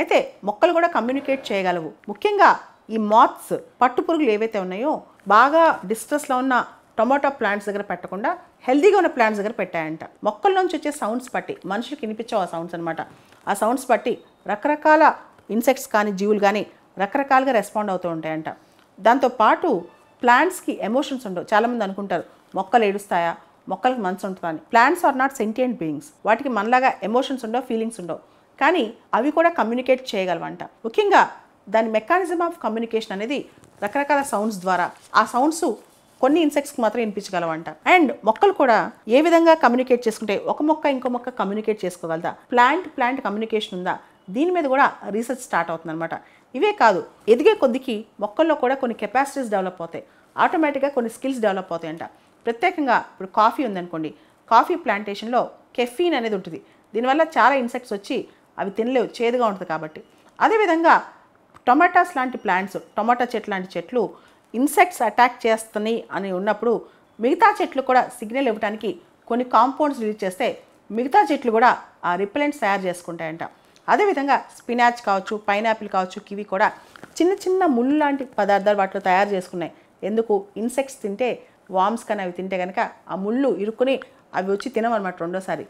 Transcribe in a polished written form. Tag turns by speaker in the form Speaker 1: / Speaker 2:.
Speaker 1: అయితే మొక్కలు కూడా కమ్యూనికేట్ చేయగలవు. ముఖ్యంగా ఈ మాత్స్ పట్టుపురుగులు ఏవైతే ఉన్నాయో బాగా డిస్ట్రెస్లో ఉన్న టొమాటో ప్లాంట్స్ దగ్గర పెట్టకుండా హెల్దీగా ఉన్న ప్లాంట్స్ దగ్గర పెట్టాయంట. మొక్కల నుంచి వచ్చే సౌండ్స్ బట్టి మనుషులకి వినిపించవు ఆ సౌండ్స్ అనమాట. ఆ సౌండ్స్ బట్టి రకరకాల ఇన్సెక్ట్స్ కానీ జీవులు కానీ రకరకాలుగా రెస్పాండ్ అవుతూ ఉంటాయంట. దాంతోపాటు ప్లాంట్స్కి ఎమోషన్స్ ఉండవు. చాలామంది అనుకుంటారు మొక్కలు ఏడుస్తాయా, మొక్కలకు మనసు ఉంటుందా అని. Plants are not sentient beings. వాటికి మనలాగా ఎమోషన్స్ ఉండవు, ఫీలింగ్స్ ఉండవు. కానీ అవి కూడా కమ్యూనికేట్ చేయగలవంట. ముఖ్యంగా దాని మెకానిజం ఆఫ్ కమ్యూనికేషన్ అనేది రకరకాల సౌండ్స్ ద్వారా. ఆ సౌండ్స్ కొన్ని ఇన్సెక్ట్స్కి మాత్రం వినిపించగలవంట. అండ్ మొక్కలు కూడా ఏ విధంగా కమ్యూనికేట్ చేసుకుంటే ఒక మొక్క ఇంకో మొక్క కమ్యూనికేట్ చేసుకోగలదా, ప్లాంట్ కమ్యూనికేషన్ ఉందా, దీని మీద కూడా రీసెర్చ్ స్టార్ట్ అవుతుంది అనమాట. ఇవే కాదు, ఎదిగే కొద్దికి మొక్కల్లో కూడా కొన్ని కెపాసిటీస్ డెవలప్ అవుతాయి, ఆటోమేటిక్గా కొన్ని స్కిల్స్ డెవలప్ అవుతాయంట. ప్రత్యేకంగా ఇప్పుడు కాఫీ ఉందనుకోండి, కాఫీ ప్లాంటేషన్లో కెఫీన్ అనేది ఉంటుంది. దీనివల్ల చాలా ఇన్సెక్ట్స్ వచ్చి అవి తినలేవు, చేదుగా ఉంటుంది కాబట్టి. అదేవిధంగా టొమాటోస్ లాంటి ప్లాంట్స్, టొమాటో చెట్లు లాంటి చెట్లు ఇన్సెక్ట్స్ అటాక్ చేస్తున్నాయి అని ఉన్నప్పుడు మిగతా చెట్లు కూడా సిగ్నల్ ఇవ్వడానికి కొన్ని కాంపౌండ్స్ రిలీజ్ చేస్తే మిగతా చెట్లు కూడా ఆ రిపెలెంట్స్ తయారు చేసుకుంటాయంట. అదేవిధంగా స్పినాచ్ కావచ్చు, పైనాపిల్ కావచ్చు, కివి కూడా చిన్న చిన్న ముళ్ళు లాంటి పదార్థాలు వాటిలో తయారు చేసుకున్నాయి. ఎందుకు? ఇన్సెక్ట్స్ తింటే, వామ్స్ కానీ అవి తింటే కనుక ఆ ముళ్ళు ఇరుక్కుని అవి వచ్చి తినమన్నమాట రెండోసారి.